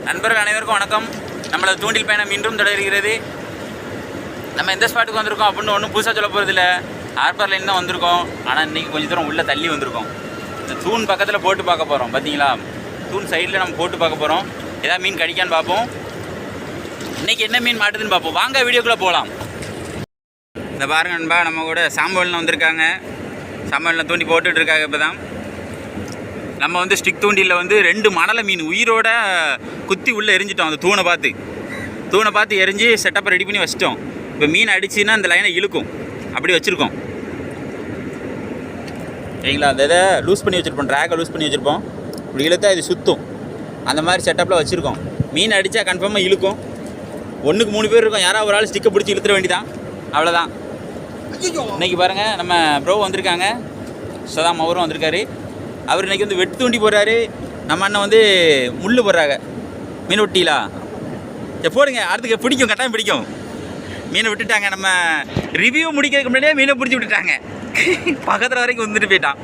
நண்பர்கள் அனைவருக்கும் வணக்கம். நம்மளது தூண்டில் பயணம் இன்றும் தொடர்கிறது. நம்ம எந்த ஸ்பாட்டுக்கு வந்திருக்கோம் அப்படின்னு ஒன்றும் புதுசாக சொல்ல போகிறதில்ல. ஹார்பர் லைன் தான் வந்திருக்கோம். ஆனால் இன்றைக்கி கொஞ்சம் தூரம் உள்ளே தள்ளி வந்திருக்கோம். இந்த தூண் பக்கத்தில் போட்டு பார்க்க போகிறோம். பார்த்தீங்களா, தூண் சைடில் நம்ம போட்டு பார்க்க போகிறோம். ஏதாவது மீன் கடிக்கான்னு பார்ப்போம். இன்றைக்கி என்ன மீன் மாட்டுதுன்னு பார்ப்போம். வாங்க வீடியோக்குள்ளே போகலாம். இந்த பாருங்க நண்பா, நம்ம கூட சாம்பல்னு வந்திருக்காங்க. சாம்பலில் தூண்டி போட்டுட்ருக்காங்க. இப்போ தான் நம்ம வந்து ஸ்டிக் தூண்டியில் வந்து 2 மணலை மீன் உயிரோட குத்தி உள்ளே எரிஞ்சிட்டோம். அந்த தூணை பார்த்து எரிஞ்சு செட்டப்பை ரெடி பண்ணி வச்சிட்டோம். இப்போ மீன் அடிச்சுன்னா அந்த லைனை இழுக்கும், அப்படி வச்சுருக்கோம். சரிங்களா, அந்த இதை லூஸ் பண்ணி வச்சுருப்போம், ட்ராக்கை லூஸ் பண்ணி வச்சுருப்போம். இப்படி இழுத்தா இது சுற்றும். அந்த மாதிரி செட்டப்பில் வச்சுருக்கோம். மீன் அடித்தா கன்ஃபார்மாக இழுக்கும். 1க்கு 3 பேர் இருக்கும். யாராவது ஒரு ஆள் ஸ்டிக்கை பிடிச்சி இழுத்துற வேண்டிதான், அவ்வளோதான். இன்றைக்கி பாருங்கள், நம்ம ப்ரோ வந்திருக்காங்க, சதாம் அவரும் வந்திருக்காரு. அவர் இன்றைக்கி வந்து வெட்டு தூண்டி போடுறாரு. நம்ம அண்ணன் வந்து முள் போடுறாங்க. மீன் விட்டீங்களா? சரி போடுங்க, அடுத்துக்கு பிடிக்கும், கட்டாயம் பிடிக்கும். மீனை விட்டுட்டாங்க. நம்ம ரிவ்யூ முடிக்கிறதுக்கு முன்னாடியே மீனை பிடிச்சி விட்டுட்டாங்க. பக்கத்தில் வரைக்கும் வந்துட்டு போயிட்டான்.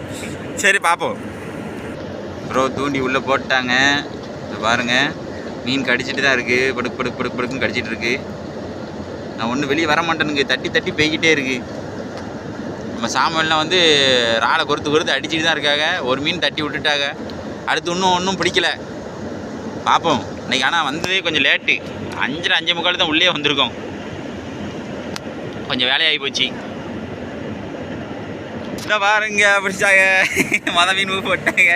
சரி பார்ப்போம். ப்ரோ தூண்டி உள்ளே போட்டாங்க. பாருங்கள், மீன் கடிச்சிட்டு தான் இருக்குது. படுக்குன்னு கடிச்சிட்டு இருக்குது. நான் ஒன்றும் வெளியே வர மாட்டேனுங்க, தட்டி போய்கிட்டே இருக்குது. நம்ம சாமெல்லாம் வந்து ராலை கொறுத்து அடிச்சுட்டு தான் இருக்காங்க. ஒரு மீன் தட்டி விட்டுட்டாங்க. அடுத்து ஒன்றும் பிடிக்கல. பார்ப்போம். இன்றைக்கி ஆனால் வந்ததே கொஞ்சம் லேட்டு. 5:45 தான் உள்ளே வந்திருக்கோம். கொஞ்சம் வேலையாகி போச்சு. இந்த பாருங்க, பிடிச்சாங்க. மீன் போட்டாங்க.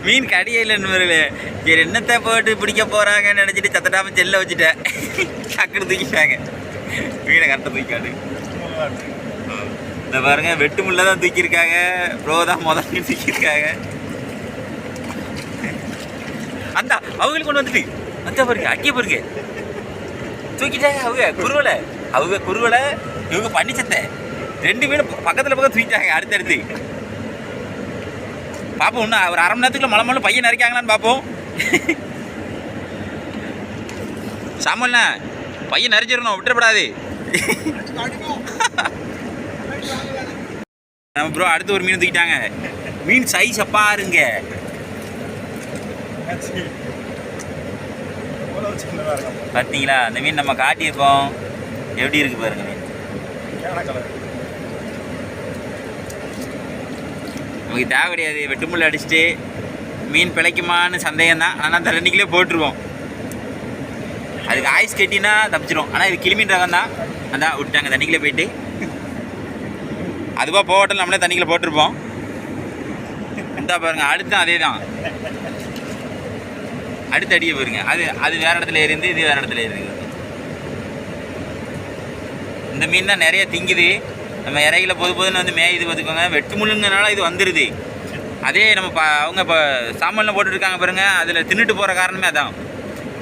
மீன் கடியில்லைன்னு சரி என்னத்தை போட்டு பிடிக்க போகிறாங்கன்னு நினச்சிட்டு சத்தட்டாமல் செல்ல வச்சுட்டேன். டக்குன்னு தூக்கிட்டாங்க. மீனை கரெக்டாக தூக்காது. இந்த பாருங்க, வெட்டு முள்ள தான் தூக்கியிருக்காங்க. ப்ரோ தான் முதல்ல தூக்கியிருக்காங்க. அந்த அவங்களுக்கு கொண்டு வந்துட்டு அந்த பாருங்க, அங்கே பாருங்க தூக்கிட்டாங்க. அவங்க குருவலை இவங்க பண்ணிச்சத்தை 2 மீன் பக்கத்தில் தூக்கிட்டாங்க. அடுத்தடுத்து பார்ப்போம். இன்னும் ஒரு 1/2 மணி நேரத்துக்குள்ள மலை பையன் நிறைக்காங்களான்னு பார்ப்போம். சாமல்ண்ணா, பையன் நிறைச்சிடணும், விட்டுறப்படாது. நம்ம ப்ரோ அடுத்து ஒரு மீன் தூக்கிட்டாங்க. மீன் சைஸ் பாருங்க. பார்த்தீங்களா, அந்த மீன் நம்ம காட்டியிருக்கோம். எப்படி இருக்கு பாருங்க மீன். நமக்கு தேவை கிடையாது. வெட்டுமுள்ள அடிச்சுட்டு மீன் பிழைக்குமான்னு சந்தேகம் தான். ஆனால் தண்ணிக்குள்ளே போட்டுருவோம். அதுக்கு ஆய்ஸ் கட்டினா தப்பிச்சிடும். ஆனால் இது கிளிமீன் ரகம் தான். அதான் விட்டாங்க, தண்ணிக்குள்ளே போயிட்டு. அதுவாக போகட்டும், நம்மளே தண்ணிக்குள்ளே போட்டிருப்போம். இந்த பாருங்க, அடுத்து அதே தான். அடுத்து அடிக்க பாருங்க. அது வேறு இடத்துல இருந்து, இது வேறு இடத்துல இருந்து. இந்த மீன் தான் நிறைய திங்குது. நம்ம இறையில பொதுன்னு வந்து மேயுது பார்த்துக்கோங்க. வெட்டு முள்ளுங்கனால இது வந்துடுது. அதே நம்ம அவங்க இப்போ சாம்பலில் போட்டுருக்காங்க பாருங்கள், அதில் தின்னுட்டு போகிற காரணமே அதான்.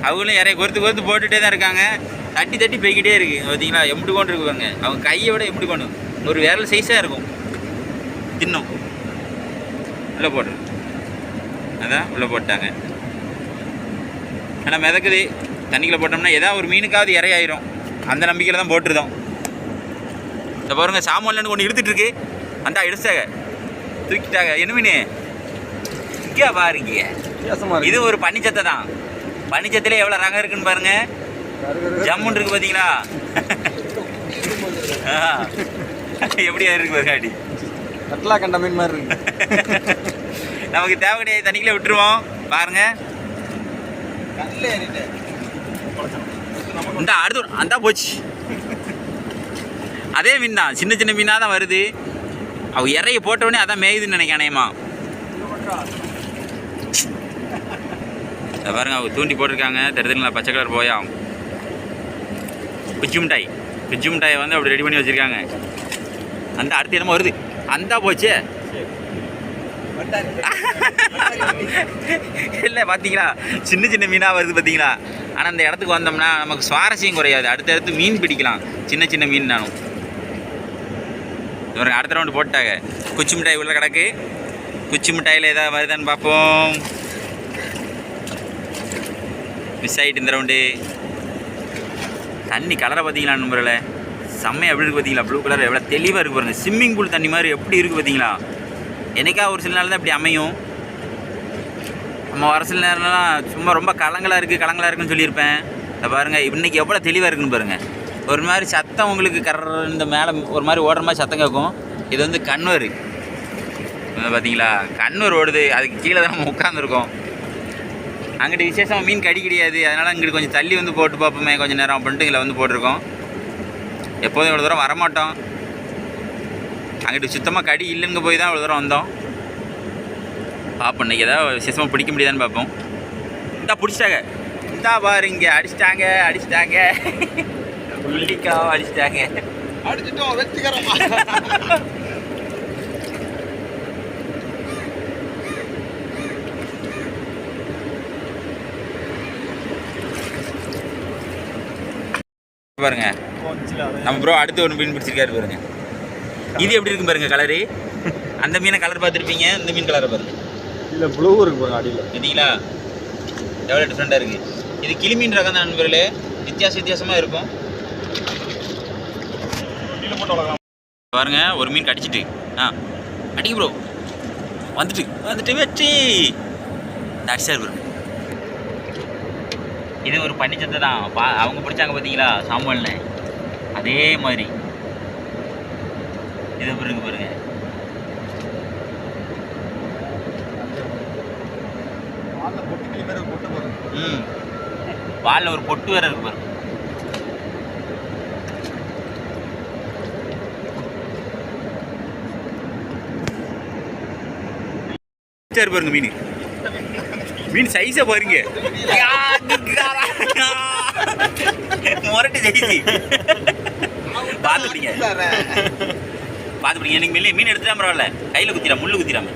அவங்களும் இறைய கொறுத்து போட்டுகிட்டே தான் இருக்காங்க. தட்டி போய்கிட்டே இருக்குது. பார்த்தீங்களா, எப்படி கொண்டு இருக்கு பாருங்க. அவங்க கையை விட எப்படி கொண்டு ஒரு விரல் சைஸாக இருக்கும். தின்னும் உள்ளே போட்டு அதான் உள்ளே போட்டாங்க. ஆனால் மிதக்குது. தண்ணிக்குள்ளே போட்டோம்னா ஏதாவது ஒரு மீனுக்காவது இறையாயிரும். அந்த நம்பிக்கையில் தான் போட்டுருந்தோம். இந்த பாருங்க, சாமான்லன்னு ஒன்று இழுத்துட்டு இருக்கு. அந்த எடுத்தாங்க, தூக்கிட்டாங்க. என்ன மீன் இங்கே பாருங்க. இது ஒரு பனிச்சத்தை தான். பனிச்சத்திலே எவ்வளோ ரகம் இருக்குன்னு பாருங்க. ஜம்முன்னு இருக்கு பார்த்தீங்களா. எப்படியா இருக்கு பாருங்க. அடி கட்டலா கண்ட மீன் மாதிரி இருக்கு. நமக்கு தேவை கிடையாது, தண்ணிக்குள்ளே விட்டுருவோம். பாருங்க, இந்த அடுத்து அந்த போச்சு. அதே மீன் தான், சின்ன மீனாக தான் வருது. அவங்க இறைய போட்டவுடனே அதான் மேயுதுன்னு நினைக்கானேம்மா. பாருங்க, அவங்க தூண்டி போட்டிருக்காங்க. தெரியுதுங்களா, பச்சை கலர் போயா குச்சி மிட்டாயை வந்து அப்படி ரெடி பண்ணி வச்சுருக்காங்க. அந்த அடுத்து என்னமோ வருது. அந்த போச்சு இல்லை, பார்த்தீங்களா, சின்ன மீனாக வருது பார்த்தீங்களா. ஆனால் அந்த இடத்துக்கு வந்தோம்னா நமக்கு சுவாரஸ்யம் குறையாது. அடுத்தடுத்து மீன் பிடிக்கலாம். சின்ன மீன் நானும். இவங்க அடுத்த ரவுண்டு போட்டாங்க. குச்சி மிட்டாய் உள்ள கிடக்கு. குச்சி மிட்டாயில் ஏதாவது வருதான்னு பார்ப்போம். மிஸ் ஆகிட்டு இந்த ரவுண்டு. தண்ணி கலரை பார்த்தீங்களா நம்பரில், செம்மையாக எப்படி இருக்குது பார்த்தீங்களா. ப்ளூ கலர் எவ்வளோ தெளிவாக இருக்குது பாருங்கள். ஸ்விம்மிங் பூல் தண்ணி மாதிரி எப்படி இருக்குது பார்த்தீங்களா. எனக்கா ஒரு சில நாள் தான் இப்படி அமையும். நம்ம வர சில நேரம்லாம் சும்மா ரொம்ப கலங்களாக இருக்குன்னு சொல்லியிருப்பேன். இதை பாருங்கள் இன்றைக்கி எவ்வளோ தெளிவாக இருக்குன்னு பாருங்கள். ஒரு மாதிரி சத்தம் உங்களுக்கு இந்த மேலே ஒரு மாதிரி ஓடுற மாதிரி சத்தம் கேட்கும். இது வந்து கன்வர் பார்த்தீங்களா, கன்வர் ஓடுது. அதுக்கு கீழே தான் நம்ம உட்காந்துருக்கோம். அங்கிட்டு விசேஷமாக மீன் கடி கிடையாது, அதனால் இங்கிட்டு கொஞ்சம் தள்ளி வந்து போட்டு பார்ப்போமே கொஞ்சம் நேரம் அப்படின்ட்டு இதில் வந்து போட்டிருக்கோம். எப்போதும் இவ்வளோ தூரம் வரமாட்டோம். அங்கிட்டு சுத்தமாக கடி இல்லைங்க போய் தான் இவ்வளோ தூரம் வந்தோம். பார்ப்போம் இன்றைக்கி ஏதாவது விசேஷமாக பிடிக்க முடியாதான்னு பார்ப்போம். இந்தா பிடிச்சிட்டாங்க, இந்தா பாரு இங்கே அடிச்சிட்டாங்க புள்ளிக்காக அடிச்சிட்டாங்க. அடிச்சிட்டோம் வெற்றிகரமா. பாருங்க நம்ம ப்ரோ அடுத்து ஒரு மீன் பிடிச்சிருக்காரு பாருங்க. இது எப்படி இருக்கு பாருங்க கலரு. அந்த மீனை கலர் பார்த்துருப்பீங்க, இந்த மீன் கலரை பாருங்க. இல்லை ப்ளூ இருக்கு பாருங்க அடியில். பார்த்தீங்களா எவ்வளோ டிஃப்ரெண்ட்டாக இருக்குது. இது கிளி மீன் ரகம் தான் நண்பர்களே, வித்தியாசமாக இருக்கும். பாருங்க ஒரு மீன் கடிச்சிட்டு அடிக்க ப்ரோ வந்துட்டு வெற்றி அடிச்சார் பாருங்க. இது ஒரு பன்னிச்சத்தை தான் அவங்க பிடிச்சாங்க பார்த்தீங்களா சாம்பல்னு, அதே மாதிரி இது பாருங்க. வாலில் ஒரு பொட்டு வேற இருக்கு பாருங்க. பாருங்க மீன் சைஸை பாருங்க, முரட்டு சைஸு. பார்த்துப்பிடிங்க எனக்கு வெளியே மீன் எடுத்துட்டா பரவாயில்ல, கையில் குத்திடாம முள்ளு குத்திடாம.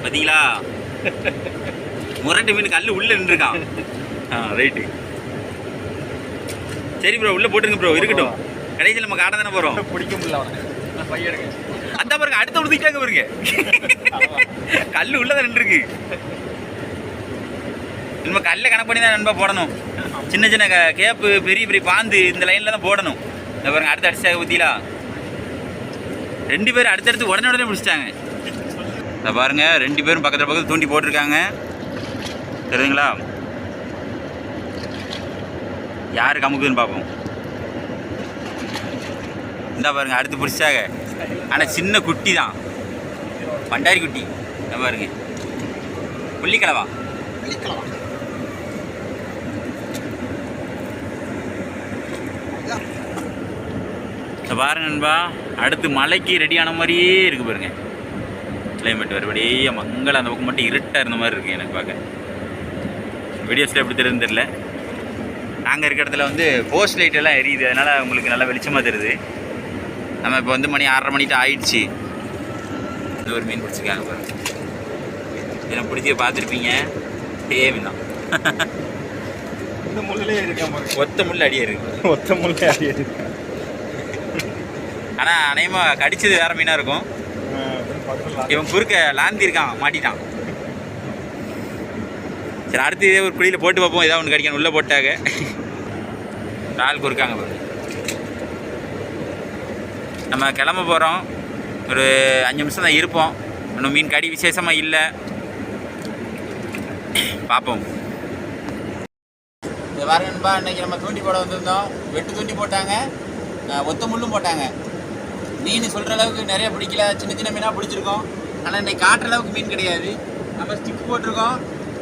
பார்த்தீங்களா முரட்டு மீன் கல் உள்ளே நின்றுருக்கான். ரைட்டு சரி ப்ரோ, உள்ளே போட்டுருங்க ப்ரோ, இருக்கட்டும். கடைசியில் நம்ம காட்ட தானே போகிறோம். பிடிக்க முடியல அவனை பையனுங்க. அந்த பாருங்க அடுத்த உடுத்திட்டாங்க பாருங்க, கல் உள்ளதான் நின்றுருக்கு. நம்ம கல்லை கணக்கு பண்ணி தான் நண்பா போடணும். சின்ன கேப்பு பெரிய பாந்து இந்த லைனில் தான் போடணும். இந்த பாருங்க அடுத்து அடிச்சாங்க பற்றிலா, 2 பேரும் அடுத்தடுத்து உடனே பிடிச்சிட்டாங்க. இதை பாருங்க 2 பேரும் பக்கத்தில் தூண்டி போட்டிருக்காங்க. தெரியுதுங்களா, யாரு கமுக்குதுன்னு பார்ப்போம். இந்த பாருங்க அடுத்து பிடிச்சாங்க, ஆனால் சின்ன குட்டி தான், பண்டாரி குட்டி. இந்த பாருங்க புள்ளிக்கிழவா. இந்த பாருங்க நண்பா, அடுத்து மலைக்கு ரெடியான மாதிரியே இருக்குது பாருங்க. கிளைமேட் வருபடியே மங்களம், அந்த பக்கம் மட்டும் இருட்டாக இருந்த மாதிரி இருக்குது எனக்கு பார்க்க. வீடியோஸில் எப்படி தெரியுதுன்னு தெரியல. நாங்கள் இருக்கிற இடத்துல வந்து போஸ்ட் லைட் எல்லாம் எரியுது, அதனால் உங்களுக்கு நல்லா வெளிச்சமாக தெரியுது. நம்ம இப்போ வந்து மணி 6:30 மணிட்டு ஆயிடுச்சு. இது ஒரு மீன் பிடிச்சிருக்காங்க பாருங்க. இதை பிடிச்சி பார்த்துருப்பீங்க, மீன் தான். இந்த முள்ளிலே இருக்காம ஒத்த முள் அடியே இருக்கு. ஆனால் அநேகமாக கடிச்சது வேற மீனாக இருக்கும். இவன் குறுக்க லாந்திருக்கான், மாட்டிட்டான். சரி அடுத்து இதே ஒரு குழியில் போட்டு பார்ப்போம், ஏதாவது ஒன்று கடிக்கணும். உள்ளே போட்டாங்க ஆள் குறுக்காங்க பாருங்க. நம்ம கிளம்ப போகிறோம், ஒரு 5 நிமிஷம் தான் இருப்போம். இன்னும் மீன் கடி விசேஷமாக இல்லை, பார்ப்போம். இந்த வரணும்பா இன்றைக்கி நம்ம தூண்டி போட வந்திருந்தோம். வெட்டு தூண்டி போட்டாங்க, ஒத்த முள்ளும் போட்டாங்க. மீன் சொல்கிற அளவுக்கு நிறைய பிடிக்கல, சின்ன மீனாக பிடிச்சிருக்கோம். ஆனால் இன்றைக்கி காட்டுற அளவுக்கு மீன் கிடையாது. நம்ம ஸ்டிக் போட்டிருக்கோம்,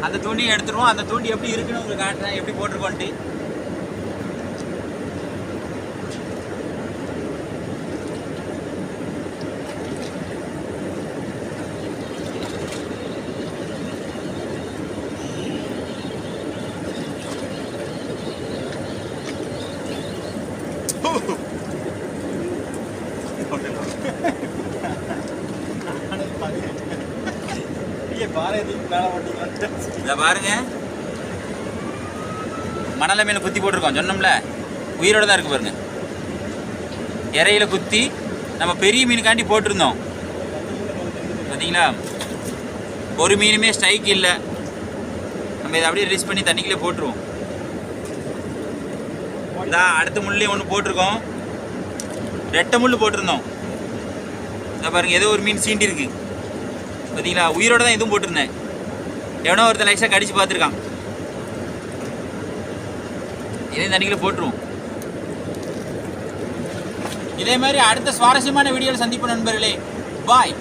அந்த தூண்டியை எடுத்துருவோம். அந்த தூண்டி எப்படி இருக்குன்னு உங்களுக்கு காட்டுறேன், எப்படி போட்டிருக்கோன்ட்டு. இதை பாருங்க, மணலை மேலே குத்தி போட்டிருக்கோம். சொன்னோம்ல உயிரோட தான் இருக்கு பாருங்க. இறையில குத்தி நம்ம பெரிய மீனுக்காண்டி போட்டிருந்தோம். பார்த்தீங்களா, ஒரு மீனுமே ஸ்ட்ரைக் இல்லை. நம்ம இதை அப்படியே ரிலீஸ் பண்ணி தண்ணிக்குள்ளே போட்டுருவோம். இதான் அடுத்த முள்ளையும் ஒன்று போட்டிருக்கோம், ரெட்டை முள் போட்டிருந்தோம். இதை பாருங்க, ஏதோ ஒரு மீன் சீண்டி இருக்கு. பார்த்தீங்களா, உயிரோட தான் இதுவும் போட்டிருந்தேன். எவனோ ஒருத்தன் லைஸாக கடிச்சு பார்த்துருக்கான். இதே தண்ணிக்குள்ள போட்டுருவோம். இதே மாதிரி அடுத்த சுவாரஸ்யமான வீடியோவில் சந்திப்போம் நண்பர்களே. பாய்.